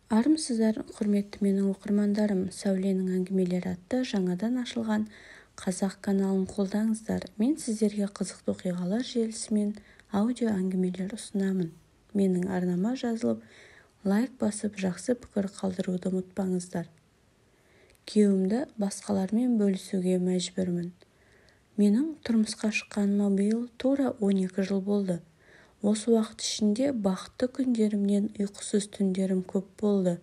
Армысыздар, құрметті менің оқырмандарым. Сәуленің әңгімелері атты жаңадан ашылған қазақ каналын қолдаңыздар. Мен сіздерге қызықты оқиғалар желісімен аудио әңгімелер ұсынамын. Менің арнама жазылып, лайк басып, жақсы пікір қалдыруды ұмытпаңыздар. Күйеуімді басқалармен бөлісуге мәжбүрмін. Менің тұрмысқа шыққаныма биыл тура 12 жыл болды. Осы уақыт ішінде бақытты күндерімнен ұйқысыз түндерім көп болды.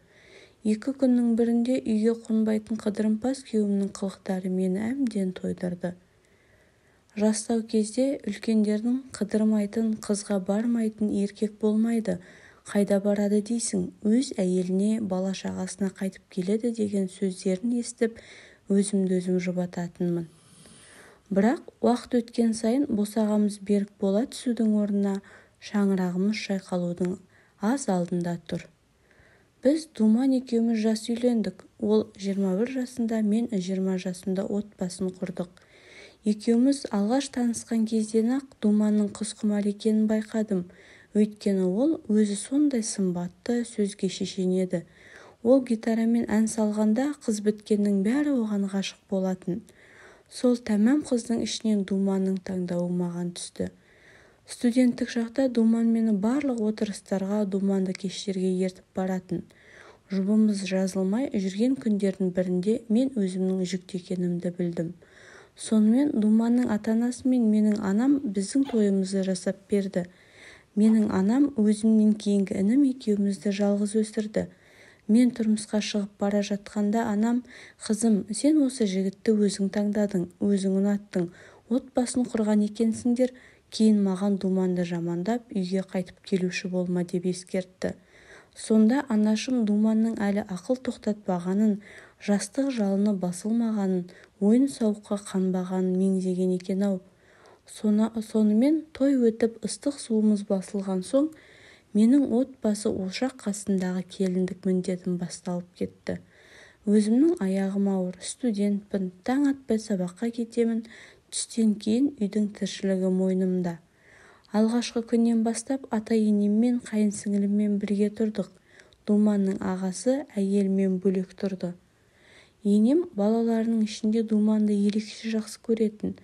2 күннің бірінде үйге қонбайтын қыдырымпаз күйеуімнің қылықтары мені әбден тойдырды. Жастау кезде үлкендердің қыдырмайтын, қызға бармайтын еркек болмайды. Қайда барады дейсің? Өз әйеліне, бала-шағасына қайтып келеді деген сөздерін естіп, өзімді-өзім жұбататынмын. Бірақ уақыт өткен сайын босағамыз берік бола түсудің орнына шаңырағымыз шайқалудың аз алдында тұр. Біз Думан екеуміз жас үйлендік. Ол 21 жасында, мен 20 жасымда отбасын құрдық. Екеуміз алғаш танысқан кезден-ақ Думанның қызқұмар екенін байқадым. Өйткені ол өзі сондай сымбатты, сөзге шешен еді. Ол гитарамен ән салғанда қыз біткеннің бәрі оған ғашық болатын. Сол тәмам қыздың ішінен Думанның таңдауы маған түсті. Студенттік шақта Думан мені барлық отырыстарға, думанды кештерге ертіп баратын. Жұбымыз жазылмай жүрген күндердің бірінде мен өзімнің жүкті екенімді білдім. Сонымен Думанның ата-анасы мен менің анам біздің тойымызды жасап берді. Менің анам өзімнен кейінгі інім екеумізді жалғыз өсірді. Мен тұрмысқа шығып бара жатқанда анам: «Қызым, сен осы жігітті өзің таңдадың, өзің ұнаттың, отбасын құрған екенсіңдер, кейін маған Думанды жамандап, үйге қайтып келуші болма» деп ескертті. Сонда анашым Думанның әлі ақыл тоқтатпағанын, жастық жалыны басылмағанын, ойын-сауыққа қанбағанын меңзеген екен-ау. Сонымен той өтіп ыстық суымыз басылған соң, менің отбасы ошақ қасындағы келіндік міндетім басталып кетті. Өзімнің аяғым ауыр, студентпін, таң атпай сабаққа кетемін, түстен кейін үйдің тіршілігі мойнымда. Алғашқы күннен бастап ата-енеммен, қайынсіңіліммен бірге тұрдық. Думанның ағасы әйелімен бөлек тұрды. Енем балаларының ішінде Думанды ерекше жақсы көретін.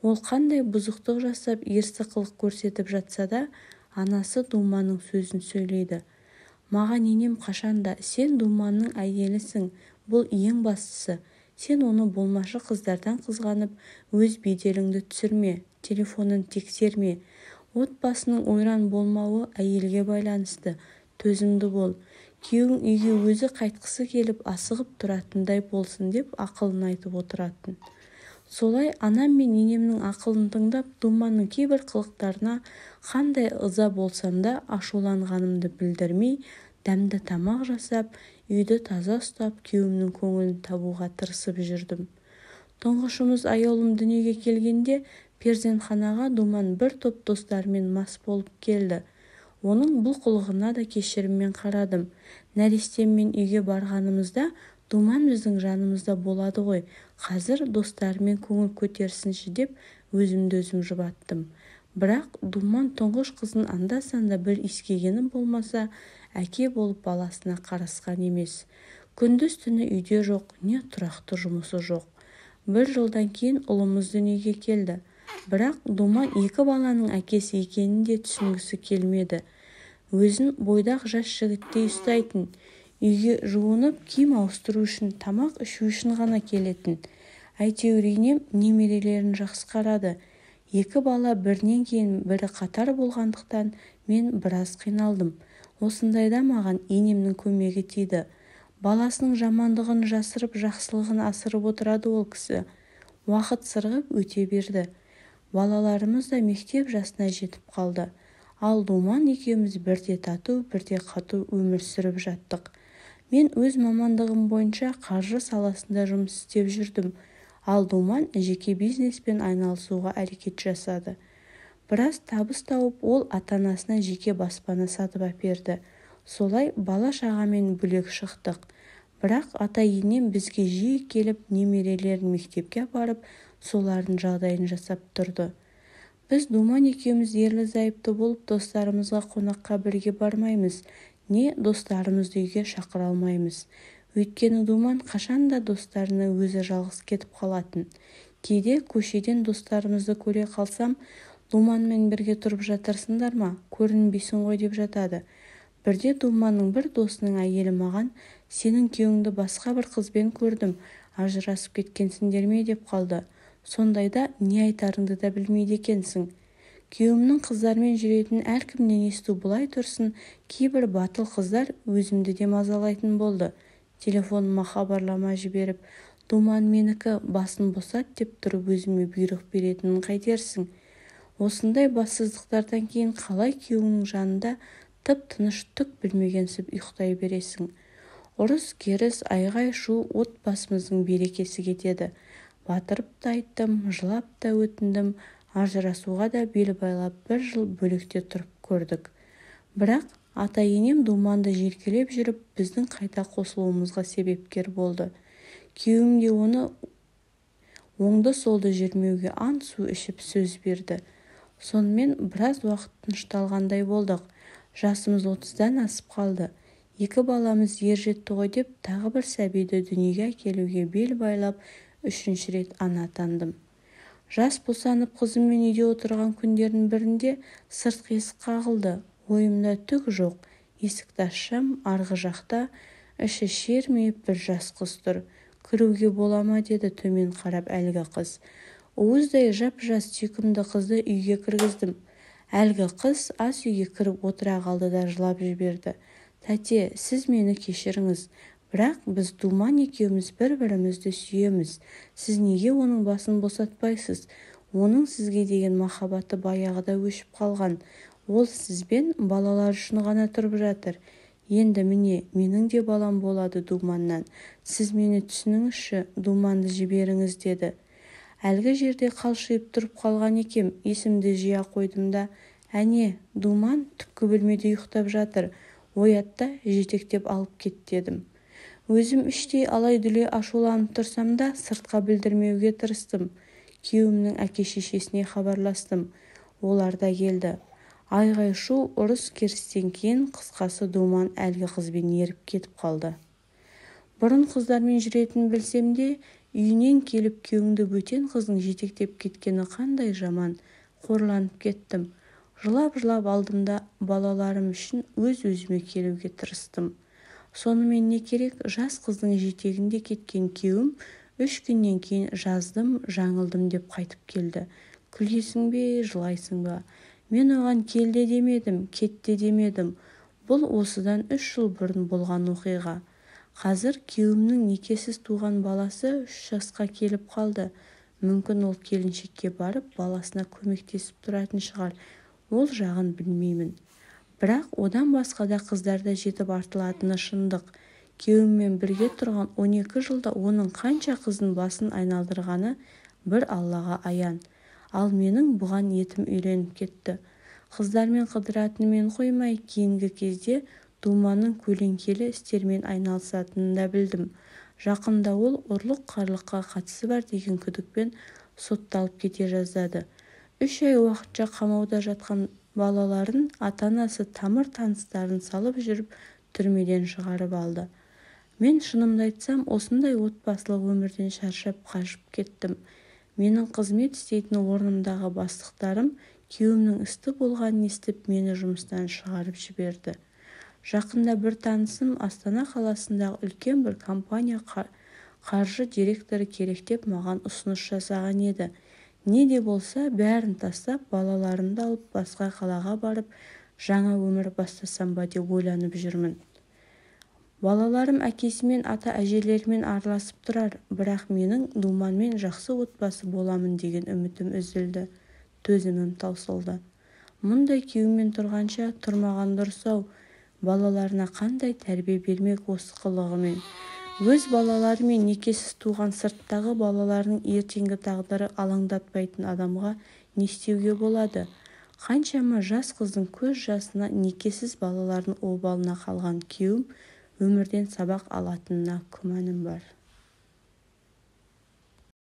Ол қандай бұзықтық жасап, ерсі қылық көрсетіп жатса да, анасы Думанның сөзін сөйлейді. Маған енем қашанда: «Сен Думанның әйелісің, бұл ең бастысы. Сен оны болмашы қыздардан қызғанып, өз беделіңді түсірме, телефонын тексерме. Отбасының ойран болмауы әйелге байланысты. Төзімді бол. Күйеуің үйге өзі қайтқысы келіп асығып тұратындай болсын» деп ақылын айтып отыратын. Солай анам мен енемнің ақылын тыңдап, Думанның кейбір қылықтарына қандай ыза болсам да ашуланғанымды білдірмей, дәмді тамақ жасап, үйді таза ұстап, күйеуімнің көңілін табуға тырысып жүрдім. Тұңғышымыз аяулым дүниеге келгенде перзентханаға Думан бір топ достарымен мас болып келді. Оның бұл қылығына да кешіріммен қарадым. Нәрестеммен үйге барғанымызда Думан біздің жанымызда болады ғой, қазір достарымен көңіл көтерсінші деп өзімді-өзім жұбаттым. Бірақ Думан тұңғыш қызын анда-санда бір иіскегені болмаса, әке болып баласына қарасқан емес. Күндіз-түні үйде жоқ, не тұрақты жұмысы жоқ. 1 жылдан кейін ұлымыз дүниеге келді. Бірақ Думан 2 баланың әкесі екенін де түсінгісі келмеді. Өзін бойдақ жас жігіттей ұстайтын. Үйге жуынып, киім ауыстыру үшін, тамақ ішу үшін ғана келетін. Әйтеуір енем немерелерін жақсы қарады. 2 бала бірінен кейін бірі қатар болғандықтан мен біраз қиналдым. Осындайда маған енемнің көмегі тиді. Баласының жамандығын жасырып, жақсылығын асырып отырады ол кісі. Уақыт сырғып өте берді. Балаларымыз да мектеп жасына жетіп қалды. Ал Думан екеуміз бірде тату, бірде қату өмір сүріп жаттық. Мен өз мамандығым бойынша қаржы саласында жұмыс істеп жүрдім. Ал Думан жеке бизнеспен айналысуға әрекет жасады. Біраз табыс тауып, ол ата-анасына жеке баспана сатып әперді. Солай бала-шағамен бөлек шықтық. Бірақ ата-енем бізге жиі келіп, немерелерін мектепке апарып, солардың жағдайын жасап тұрды. Біз Думан екеуміз ерлі-зайыпты болып, достарымызға қонаққа бірге бармаймыз. не достарымызды үйге шақыра алмаймыз. Өйткені Думан қашанда достарына өзі жалғыз кетіп қалатын. Кейде көшеден достарымызды көре қалсам, Думанмен бірге тұрып жатырсыңдар ма? Көрінбейсің ғой деп жатады. Бірде Думанның бір досының әйелі маған, сенің күйеуіңді басқа бір қызбен көрдім, ажырасып кеткенсіңдер ме деп қалды. Сондайда не айтарыңды да білмейді екенсің. Күйеуімнің қыздармен жүретін әркімнен есту бұлай тұрсын, кейбір батыл қыздар өзімді де мазалайтын болды. Телефоныма хабарлама жіберіп, Думан менікі, басын босат деп тұрып өзіме бұйрық беретінін қайтерсің. Осындай бассыздықтардан кейін қалай күйеуіңнің жанында тып-тыныш түк білмегенсіп ұйықтай бересің. Ұрыс, керіс, айғай-шу отбасымыздың берекесі кетеді. Батырып та айттым, жылап та өтіндім, ажырасуға да бел байлап 1 жыл бөлекте тұрып көрдік. Бірақ ата-енем Думанды желкелеп жүріп, біздің қайта қосылуымызға себепкер болды. Күйеуім де оны оңды-солды жүрмеуге ант су ішіп сөз берді. Сонымен біраз уақыт тынышталғандай болдық. Жасымыз 30-дан асып қалды. 2 баламыз ер жетті ғой деп тағы бір сәбиді дүниеге әкелуге бел байлап 3-ші рет ана атандым. Жас босанып қызыммен үйде отырған күндердің бірінде сыртқы есік қағылды. Ойымда түк жоқ. Есікті ашсам, арғы жақта іші шермиіп бір жас қыз тұр. Кіруге бола ма деді төмен қарап әлгі қыз. Уыздай жап-жас сүйкімді қызды үйге кіргіздім. Әлгі қыз ас үйге кіріп отыра қалды да жылап жіберді. Тәте, сіз мені кешіріңіз. Бірақ біз Думан екеуміз бір-бірімізді сүйеміз. Сіз неге оның басын босатпайсыз? Оның сізге деген махаббаты баяғыда өшіп қалған. Ол сізбен балалар үшін ғана тұрып жатыр. Енді міне, менің де балам болады Думаннан. Сіз мені түсініңізші, Думанды жіберіңіз деді. Әлгі жерде қалшиып тұрып қалған екем, есімді жия қойдым да, әне, Думан түпкі бөлмеде ұйықтап жатыр. Оятта жетектеп алып кет дедім. Өзім іштей алай-дүлей ашуланып тұрсам да сыртқа білдірмеуге тырыстым. Күйеуімнің әке-шешесіне хабарластым. Олар да келді. Айғай-шу, ұрыс-керістен кейін қысқасы Думан әлгі қызбен еріп кетіп қалды. Бұрын қыздармен жүретін білсем де, үйінен келіп күйеуіңді бөтен қыздың жетектеп кеткені қандай жаман. Қорланып кеттім. Жылап-жылап алдымда балаларым үшін өз-өзіме келуге тырыстым. Сонымен не керек, жас қыздың жетегінде кеткен күйеуім 3 күннен кейін жаздым, жаңылдым деп қайтып келді. Күлесің бе, жылайсың ба? Мен оған келде демедім, кетте демедім. Бұл осыдан 3 жыл бұрын болған оқиға. Қазір күйеуімнің некесіз туған баласы 3 жасқа келіп қалды. Мүмкін ол келіншекке барып баласына көмектесіп тұратын шығар. Ол жағын білмеймін. Бірақ одан басқа да қыздарда жетіп артылатыны шындық. Күйеуіммен бірге тұрған 12 жылда оның қанша қыздың басын айналдырғаны бір Аллаға аян. Ал менің бұған етім үйреніп кетті. Қыздармен қыдыратынымен қоймай, кейінгі кезде Думанның көлеңкелі істермен айналысатынын да білдім. Жақында ол ұрлық-қарлыққа қатысы бар деген күдікпен сотталып кете жаздады. 3 ай уақытша қамауда жатқан балаларын ата-анасы тамыр-таныстарын салып жүріп түрмеден шығарып алды. Мен шынымды айтсам, осындай отбасылық өмірден шаршап қашып кеттім. Менің қызмет істейтін орнымдағы бастықтарым күйеуімнің істі болғанын естіп мені жұмыстан шығарып жіберді. Жақында бір танысым Астана қаласындағы үлкен бір компания қаржы директоры керек деп маған ұсыныс жасаған еді. Не де болса бәрін тастап, балаларымды алып басқа қалаға барып, жаңа өмір бастасам ба деп ойланып жүрмін. Балаларым әкесімен, ата-әжелерімен араласып тұрар, бірақ менің Думанмен жақсы отбасы боламын деген үмітім үзілді, төзімім таусылды. Мұндай күйеумен тұрғанша тұрмаған дұрыс-ау, балаларына қандай тәрбие бермек осы қылығымен. Өз балалары мен некесіз туған сырттағы балаларының ертеңгі тағдыры алаңдатпайтын адамға не істеуге болады? Қаншама жас қыздың көз жасына некесіз балалардың обалына қалған күйеуім өмірден сабақ алатынына күмәнім бар.